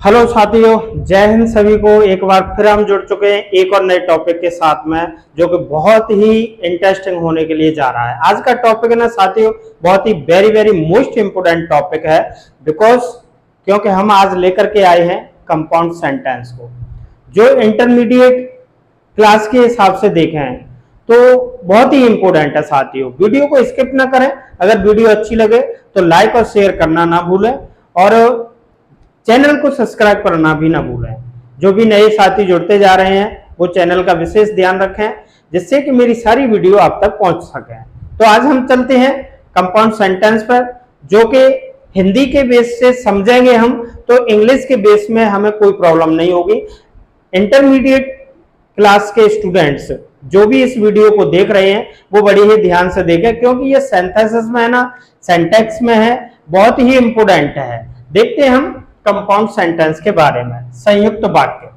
Hello साथियों, जय हिंद सभी को। एक बार फिर हम जुड़ चुके हैं एक और नए टॉपिक के साथ में, जो कि बहुत ही इंटरेस्टिंग होने के लिए जा रहा है। आज का टॉपिक है ना साथियों, बहुत ही very very most important topic है। क्योंकि हम आज लेकर के आए हैं कंपाउंड सेंटेंस को, जो इंटरमीडिएट क्लास के हिसाब से देखें तो बहुत ही इंपॉर्टेंट है साथियों। वीडियो को स्किप ना करें। अगर वीडियो अच्छी लगे तो लाइक और शेयर करना ना भूलें, और चैनल को सब्सक्राइब करना भी ना भूलें। जो भी नए साथी जुड़ते जा रहे हैं वो चैनल का विशेष ध्यान रखें, जिससे कि मेरी सारी वीडियो आप तक पहुंच सके। तो आज हम चलते हैं कंपाउंड सेंटेंस पर, जो कि हिंदी के बेस से समझेंगे हम तो इंग्लिश के बेस में हमें कोई प्रॉब्लम नहीं होगी। इंटरमीडिएट क्लास के स्टूडेंट्स जो भी इस वीडियो को देख रहे हैं वो बड़ी ही ध्यान से देखें, क्योंकि ये सेंटेंसेस में है ना, सेंटेक्स में है, बहुत ही इंपोर्टेंट है। देखते हैं हम कंपाउंड सेंटेंस के बारे में। संयुक्त वाक्य।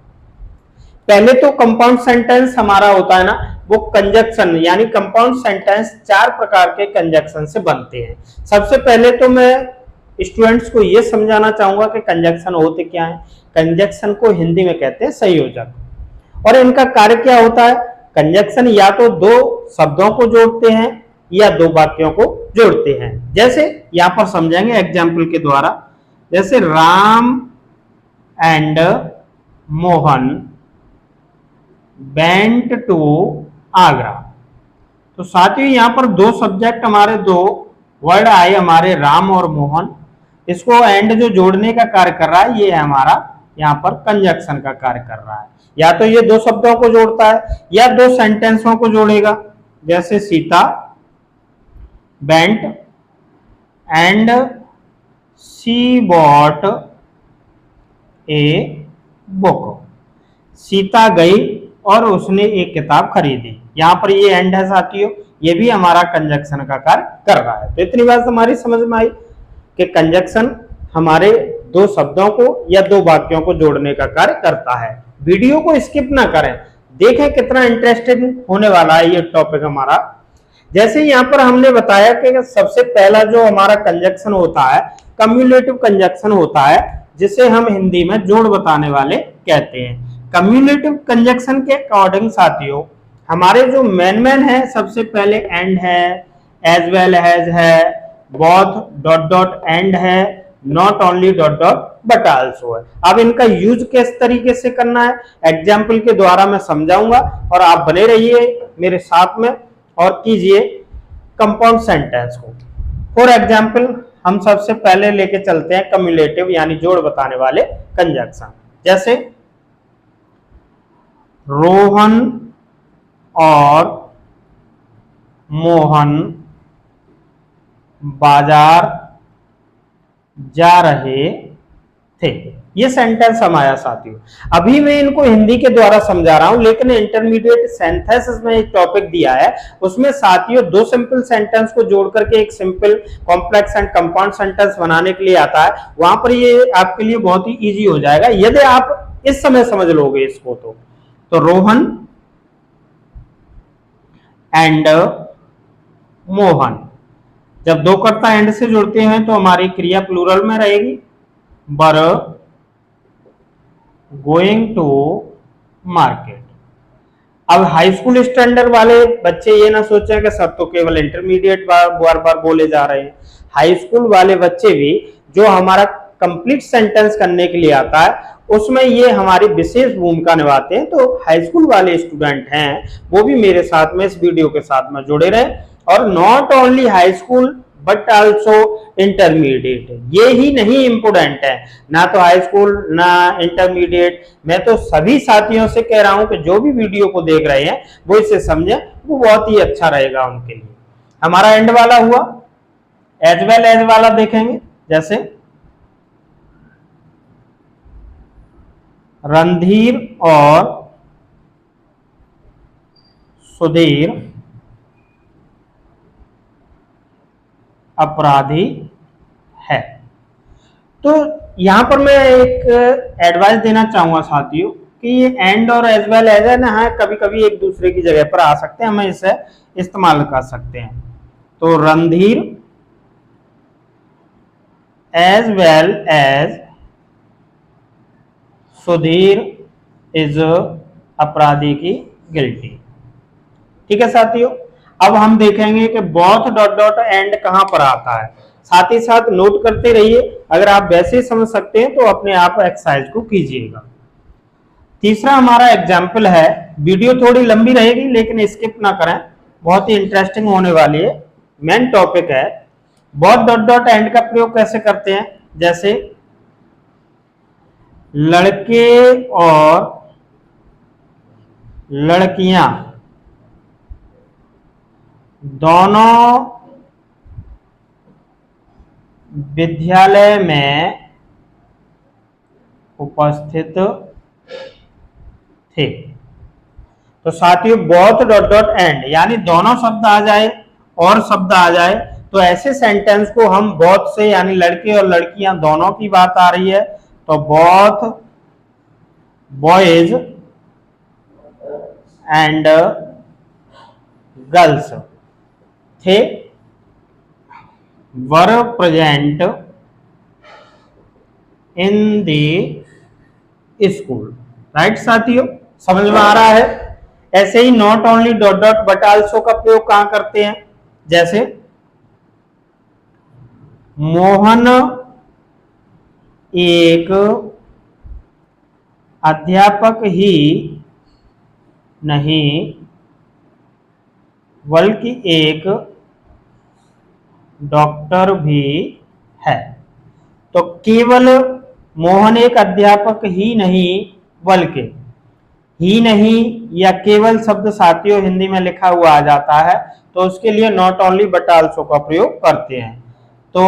पहले तो कंपाउंड सेंटेंस हमारा होता है ना, वो कंजक्शन, यानी कंपाउंड सेंटेंस 4 प्रकार के कंजक्शन से बनते हैं। सबसे पहले तो मैं स्टूडेंट्स को यह समझाना चाहूंगा कि कंजक्शन होते क्या है। कंजक्शन को हिंदी में कहते हैं संयोजक, और इनका कार्य क्या होता है। कंजक्शन या तो 2 शब्दों को जोड़ते हैं या 2 वाक्यों को जोड़ते हैं। जैसे यहां पर समझेंगे एग्जाम्पल के द्वारा। जैसे Ram and Mohan went to Agra. तो साथियों यहां पर 2 सब्जेक्ट, हमारे 2 वर्ड आए, हमारे राम और मोहन। इसको एंड जो जोड़ने का कार्य कर रहा है, ये है हमारा यहां पर कंजक्शन का कार्य कर रहा है। या तो ये 2 शब्दों को जोड़ता है या 2 सेंटेंसों को जोड़ेगा। जैसे Sita went and she bought a book. Sita गई और उसने एक किताब खरीदी। यहां पर ये एंड है साथियों, ये भी हमारा कंजक्शन का कार्य कर रहा है। तो इतनी बात हमारी समझ में आई कि कंजक्शन हमारे 2 शब्दों को या 2 वाक्यों को जोड़ने का कार्य करता है। वीडियो को स्किप ना करें, देखें कितना इंटरेस्टिंग होने वाला है ये टॉपिक हमारा। जैसे यहाँ पर हमने बताया कि सबसे पहला जो हमारा कंजक्शन होता है, कम्युलेटिव कंजक्शन होता है, जिसे हम हिंदी में जोड़ बताने वाले कहते हैं। कम्युलेटिव कंजक्शन के अकॉर्डिंग साथियों, हमारे जो मेन है, सबसे पहले एंड है, एज वेल एज है, बोथ डॉट डॉट एंड है, not only dot dot but also है। अब इनका यूज किस तरीके से करना है एग्जाम्पल के द्वारा मैं समझाऊंगा, और आप बने रहिए मेरे साथ में और कीजिए कंपाउंड सेंटेंस को। फॉर एग्जाम्पल हम सबसे पहले लेके चलते हैं कम्युलेटिव, यानी जोड़ बताने वाले कंजक्शन। जैसे रोहन और मोहन बाजार जा रहे थे। ये सेंटेंस हम आया साथियों। अभी मैं इनको हिंदी के द्वारा समझा रहा हूं, लेकिन इंटरमीडिएट सेंटेंसेस में एक टॉपिक दिया है, उसमें साथियों 2 सिंपल सेंटेंस को जोड़ करके एक simple complex and compound sentence बनाने के लिए आता है। वहां पर ये आपके लिए बहुत ही इजी हो जाएगा यदि आप इस समय समझ लोगे इसको। तो रोहन एंड मोहन, जब 2 कर्ता एंड से जुड़ते हैं तो हमारी क्रिया प्लूरल में रहेगी। Were going to market. अब हाई स्कूल स्टैंडर्ड वाले बच्चे ये ना सोचें कि सब तो केवल इंटरमीडिएट बार बार बोले जा रहे हैं। हाई स्कूल वाले बच्चे भी जो हमारा कंप्लीट सेंटेंस करने के लिए आता है, उसमें ये हमारी विशेष भूमिका निभाते हैं। तो हाई स्कूल वाले स्टूडेंट हैं वो भी मेरे साथ में इस वीडियो के साथ में जुड़े रहें, और not only high school but also intermediate. ये ही नहीं इंपोर्टेंट है, ना तो हाई स्कूल ना इंटरमीडिएट। मैं तो सभी साथियों से कह रहा हूं कि जो भी वीडियो को देख रहे हैं वो इसे समझें, वो बहुत ही अच्छा रहेगा उनके लिए। हमारा एंड वाला हुआ। एज वेल एज वाला देखेंगे। जैसे रणधीर और सुधीर अपराधी है। तो यहां पर मैं एक एडवाइस देना चाहूंगा साथियों कि ये एंड और एज वेल एज है ना, कभी कभी एक दूसरे की जगह पर आ सकते हैं, हमें इसे इस्तेमाल कर सकते हैं। तो Randhir as well as Sudhir is अपराधी की गिल्टी। ठीक है साथियों, अब हम देखेंगे कि बोथ डॉट डॉट एंड कहां पर आता है। साथ ही साथ नोट करते रहिए, अगर आप वैसे समझ सकते हैं तो अपने आप एक्सरसाइज को कीजिएगा। तीसरा हमारा एग्जाम्पल है, वीडियो थोड़ी लंबी रहेगी लेकिन स्किप ना करें, बहुत ही इंटरेस्टिंग होने वाली है। मेन टॉपिक है बोथ डॉट डॉट एंड का प्रयोग कैसे करते हैं। जैसे लड़के और लड़कियां दोनों विद्यालय में उपस्थित थे। तो साथियों बोथ डॉट डॉट एंड यानी दोनों शब्द आ जाए और शब्द आ जाए तो ऐसे सेंटेंस को हम बोथ से, यानी लड़के और लड़कियां दोनों की बात आ रही है तो both boys and girls there were present in the school. Right साथियों, समझ में आ रहा है। ऐसे ही not only dot dot but also का प्रयोग कहां करते हैं। जैसे मोहन एक अध्यापक ही नहीं बल्कि एक डॉक्टर भी है। तो केवल मोहन एक अध्यापक ही नहीं बल्कि, ही नहीं या केवल शब्द साथियों हिंदी में लिखा हुआ आ जाता है तो उसके लिए नॉट ओनली बट आल्सो का प्रयोग करते हैं। तो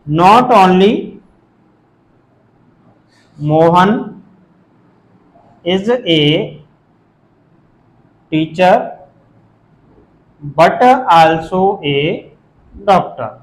not only Mohan is a teacher but also a doctor.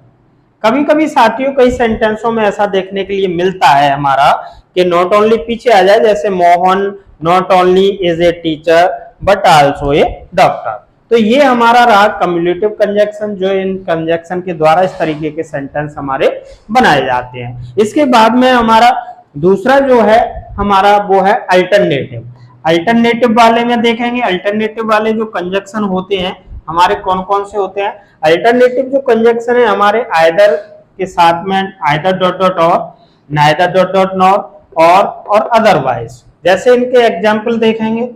कभी कभी साथियों कई सेंटेंसों में ऐसा देखने के लिए मिलता है हमारा कि नॉट ओनली पीछे आ जाए, जैसे Mohan not only is a teacher but also a doctor. तो ये हमारा रहा कम्युलेटिव कंजक्शन, जो इन कंजक्शन के द्वारा इस तरीके के सेंटेंस हमारे बनाए जाते हैं। इसके बाद में हमारा दूसरा जो है हमारा वो है अल्टरनेटिव। अल्टरनेटिव वाले में देखेंगे, अल्टरनेटिव वाले जो कंजक्शन होते हैं हमारे कौन कौन से होते हैं। अल्टरनेटिव जो कंजक्शन है हमारे आइदर के साथ में आइदर डॉट डॉट और, नाइदर डॉट डॉट नॉर और अदरवाइज। जैसे इनके एग्जाम्पल देखेंगे,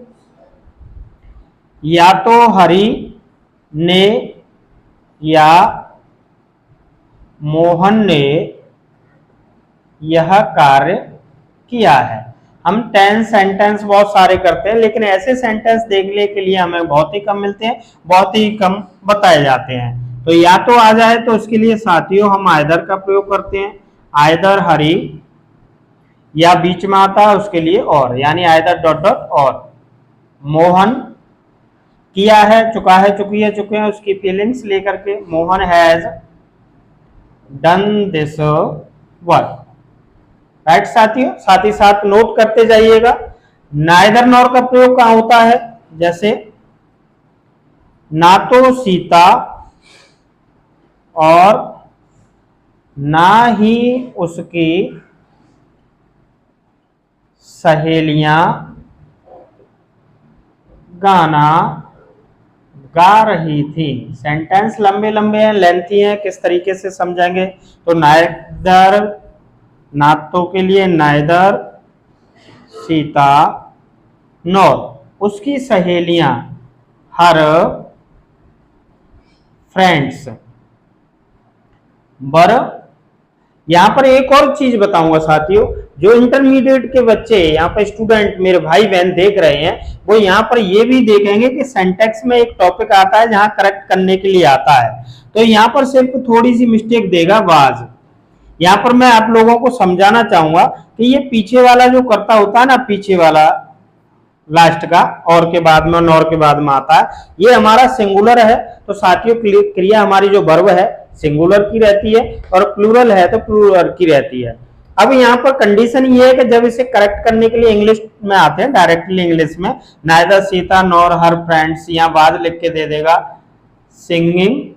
या तो हरि ने या मोहन ने यह कार्य किया है। हम 10 सेंटेंस बहुत सारे करते हैं लेकिन ऐसे सेंटेंस देखने के लिए हमें बहुत ही कम मिलते हैं, बहुत ही कम बताए जाते हैं। तो या तो आ जाए तो उसके लिए साथियों हम आइदर का प्रयोग करते हैं, आइदर हरि, या बीच में आता है उसके लिए और, यानी आइदर डॉट डॉट और। मोहन किया है, चुका है, चुकी है, चुके हैं, उसकी फीलिंग्स लेकर के Mohan has done this work. Right साथियों, साथ ही साथ नोट करते जाइएगा। नाइदर नॉर का प्रयोग कहां होता है। जैसे ना तो सीता और ना ही उसकी सहेलियां गाना गा रही थी। सेंटेंस लंबे लंबे हैं, लेंथी हैं, किस तरीके से समझेंगे। तो नाइदर, नातो के लिए नाइदर सीता नॉर उसकी सहेलियां, हर फ्रेंड्स। बर, यहां पर एक और चीज बताऊंगा साथियों, जो इंटरमीडिएट के बच्चे यहाँ पर स्टूडेंट मेरे भाई बहन देख रहे हैं वो यहाँ पर ये भी देखेंगे कि सिंटैक्स में एक टॉपिक आता है जहां करेक्ट करने के लिए आता है। तो यहाँ पर सिर्फ थोड़ी सी मिस्टेक देगा वाज। यहाँ पर मैं आप लोगों को समझाना चाहूंगा कि ये पीछे वाला जो करता होता है ना, पीछे वाला लास्ट का और के बाद में, नॉर के बाद में आता है, ये हमारा सिंगुलर है। तो साथियों क्रिया हमारी जो वर्ब है सिंगुलर की रहती है और प्लूरल है तो प्लूरल की रहती है। अब यहाँ पर कंडीशन ये है कि जब इसे करेक्ट करने के लिए इंग्लिश में आते हैं, डायरेक्टली इंग्लिश में, neither Sita nor her friends, यहाँ बाद लिख के दे देगा सिंगिंग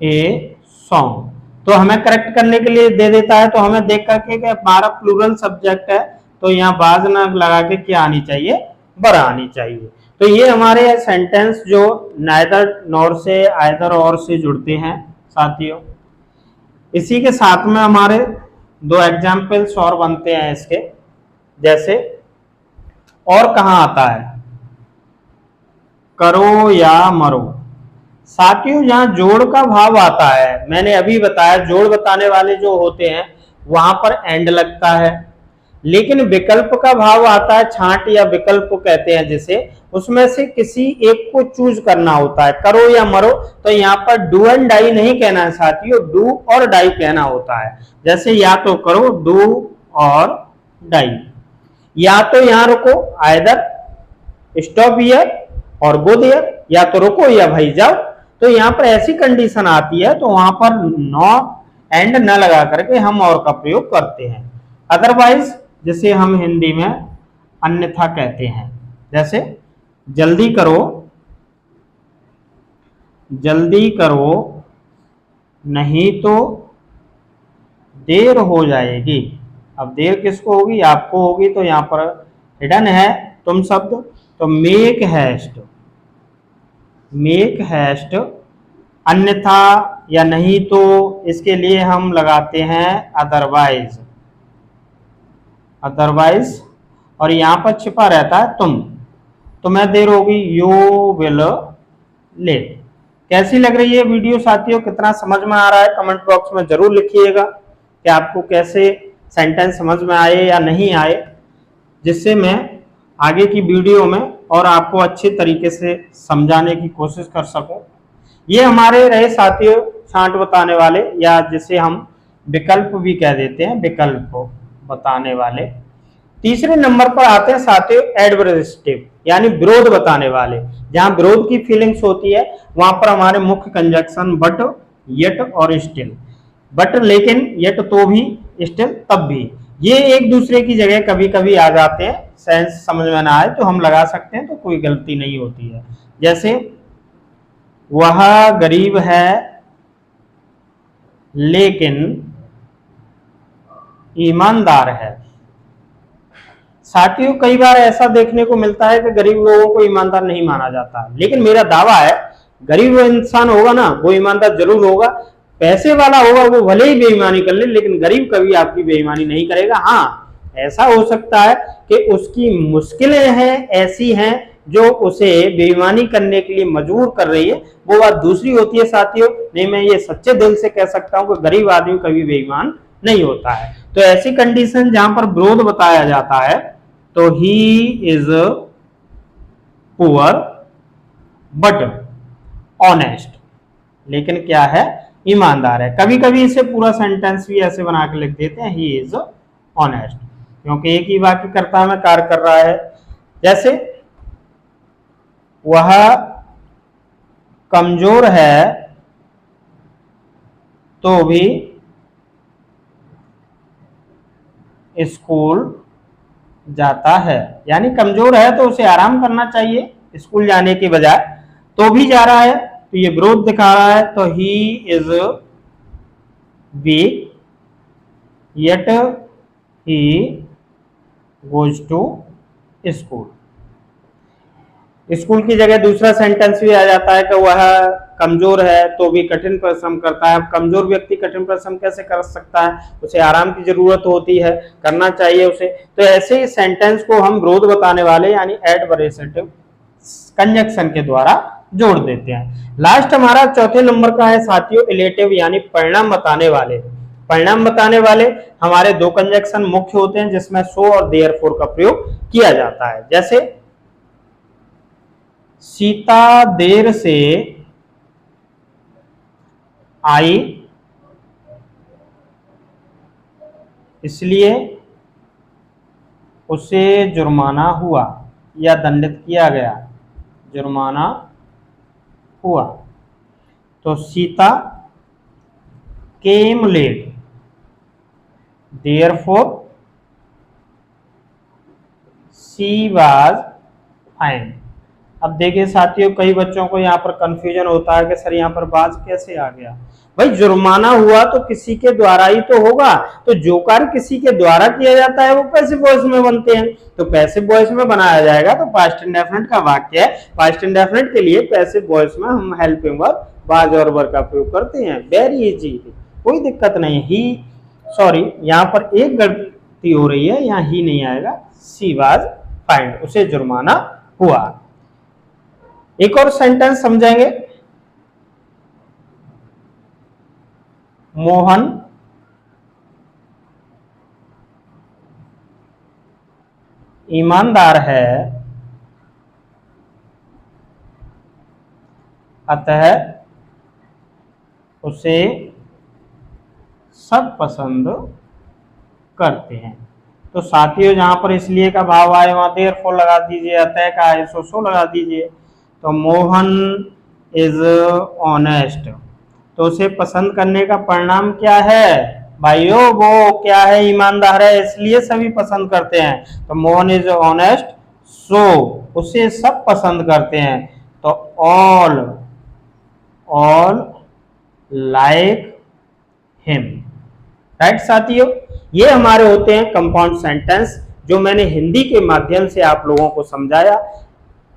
ए सॉन्ग। तो हमें करेक्ट करने के लिए दे देता है, तो हमें देख करके कि हमारा प्लूरल सब्जेक्ट है तो यहाँ बाज ना लगा के क्या आनी चाहिए, बर आनी चाहिए। तो ये हमारे सेंटेंस जो नाइदर नॉर से आइदर और से जुड़ते हैं साथियों। इसी के साथ में हमारे दो एग्जाम्पल्स और बनते हैं इसके, जैसे और कहाँ आता है, करो या मरो। साथियों जहां जोड़ का भाव आता है, मैंने अभी बताया जोड़ बताने वाले जो होते हैं वहां पर एंड लगता है, लेकिन विकल्प का भाव आता है, छांट या विकल्प कहते हैं जिसे, उसमें से किसी एक को चूज करना होता है, करो या मरो। तो यहाँ पर डू एंड डाई नहीं कहना है साथियों, डू और डाई कहना होता है। जैसे या तो करो, डू और डाई, या तो यहां रुको, आइदर स्टॉप हियर और गो देयर, या तो रुको या भाई जाओ। तो यहाँ पर ऐसी कंडीशन आती है तो वहां पर नो एंड न लगा करके हम और का प्रयोग करते हैं। अदरवाइज जिसे हम हिंदी में अन्यथा कहते हैं, जैसे जल्दी करो, जल्दी करो नहीं तो देर हो जाएगी। अब देर किसको होगी, आपको होगी, तो यहां पर हिडन है तुम शब्द, तो मेक हैस्ट, मेक हैस्ट। अन्यथा या नहीं तो इसके लिए हम लगाते हैं अदरवाइज, अदरवाइज, और यहां पर छिपा रहता है तुम, तुम्हें देर होगी, यू विल लेट। कैसी लग रही है वीडियो साथियों, कितना समझ में आ रहा है, कमेंट बॉक्स में जरूर लिखिएगा कि आपको कैसे सेंटेंस समझ में आए या नहीं आए, जिससे मैं आगे की वीडियो में और आपको अच्छे तरीके से समझाने की कोशिश कर सकूं। ये हमारे रहे साथियों छांट बताने वाले, या जिसे हम विकल्प भी कह देते हैं, विकल्प बताने वाले। तीसरे नंबर पर आते हैं साथियों एडवर्सेटिव, यानी विरोध बताने वाले। जहां विरोध की फीलिंग्स होती है वहां पर हमारे मुख्य कंजक्शन बट, येट और स्टिल। बट, लेकिन, येट, तो भी, स्टिल, तब भी, ये एक दूसरे की जगह कभी कभी आ जाते हैं, सेंस समझ में ना आए तो हम लगा सकते हैं, तो कोई गलती नहीं होती है। जैसे वह गरीब है लेकिन ईमानदार है। साथियों कई बार ऐसा देखने को मिलता है कि गरीब लोगों को ईमानदार नहीं माना जाता, लेकिन मेरा दावा है गरीब इंसान होगा ना वो ईमानदार जरूर होगा। पैसे वाला होगा वो भले ही बेईमानी कर ले, लेकिन गरीब कभी आपकी बेईमानी नहीं करेगा। हाँ, ऐसा हो सकता है कि उसकी मुश्किलें हैं, ऐसी हैं जो उसे बेईमानी करने के लिए मजबूर कर रही है, वो बात दूसरी होती है साथियों। नहीं, मैं ये सच्चे दिल से कह सकता हूं कि गरीब आदमी कभी बेईमान नहीं होता है। तो ऐसी कंडीशन जहां पर विरोध बताया जाता है, तो he is poor but honest, लेकिन क्या है, ईमानदार है। कभी कभी इसे पूरा सेंटेंस भी ऐसे बना के लिख देते हैं, ही इज ऑनेस्ट, क्योंकि एक ही वाक्यकर्ता में कार्य कर रहा है। जैसे वह कमजोर है तो भी स्कूल जाता है, यानी कमजोर है तो उसे आराम करना चाहिए स्कूल जाने के बजाय, तो भी जा रहा है, तो ये विरोध दिखा रहा है। तो he is weak yet he goes to school. School की जगह दूसरा सेंटेंस भी आ जाता है कि वह कमजोर है तो भी कठिन परिश्रम करता है। कमजोर व्यक्ति कठिन परिश्रम कैसे कर सकता है, उसे आराम की जरूरत होती है, करना चाहिए उसे। तो ऐसे ही सेंटेंस को हम विरोध बताने वाले यानी एडवर्सेटिव कंजक्शन के द्वारा जोड़ देते हैं। लास्ट हमारा चौथे नंबर का है साथियों इलेटिव, यानी परिणाम बताने वाले। परिणाम बताने वाले हमारे दो कंजक्शन मुख्य होते हैं जिसमें सो और देयरफॉर का प्रयोग किया जाता है। जैसे सीता देर से आई इसलिए उसे जुर्माना हुआ या दंडित किया गया, जुर्माना हुआ। तो Sita came late, therefore she was fine. अब देखिए साथियों, कई बच्चों को यहाँ पर कंफ्यूजन होता है कि सर यहाँ पर बाज कैसे आ गया। भाई जुर्माना हुआ तो किसी के द्वारा ही तो होगा, तो जो कार्य किसी के द्वारा किया जाता है वो पैसिव वॉइस में बनते हैं, तो पैसिव वॉइस में बनाया जाएगा। तो पास्ट इंडेफिनिट का वाक्य है, पास्ट इंडेफिनिट के लिए पैसिव वॉइस में हम हेल्पिंग वर्ब वाज और वर का प्रयोग करते हैं। वेरी इजी, कोई दिक्कत नहीं। ही सॉरी, यहाँ पर एक गलती हो रही है, यहाँ ही नहीं आएगा, सी वाज फाइंड, उसे जुर्माना हुआ। एक और सेंटेंस समझेंगे। मोहन ईमानदार है, अतः उसे सब पसंद करते हैं। तो साथियों, जहां पर इसलिए का भाव आए वहां देयरफॉर लगा दीजिए, अतः का आए सो लगा दीजिए। तो मोहन इज ऑनेस्ट, तो उसे पसंद करने का परिणाम क्या है भाइयों? वो क्या है? ईमानदार है, इसलिए सभी पसंद करते हैं। तो मोहन इज ऑनेस्ट, सो उसे सब पसंद करते हैं। तो ऑल लाइक हिम। राइट साथियों, ये हमारे होते हैं कंपाउंड सेंटेंस, जो मैंने हिंदी के माध्यम से आप लोगों को समझाया।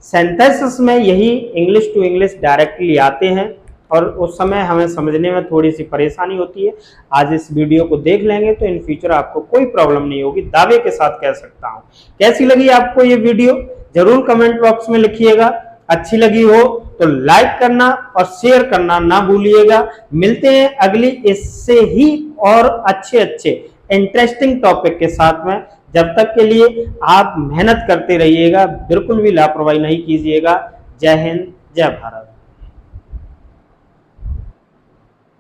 सेंटेंसेस में यही इंग्लिश टू इंग्लिश डायरेक्टली आते हैं और उस समय हमें समझने में थोड़ी सी परेशानी होती है। आज इस वीडियो को देख लेंगे तो इन फ्यूचर आपको कोई प्रॉब्लम नहीं होगी, दावे के साथ कह सकता हूं। कैसी लगी आपको ये वीडियो जरूर कमेंट बॉक्स में लिखिएगा। अच्छी लगी हो तो लाइक करना और शेयर करना ना भूलिएगा। मिलते हैं अगली इससे ही और अच्छे इंटरेस्टिंग टॉपिक के साथ में। जब तक के लिए आप मेहनत करते रहिएगा, बिल्कुल भी लापरवाही नहीं कीजिएगा। जय हिंद, जय भारत।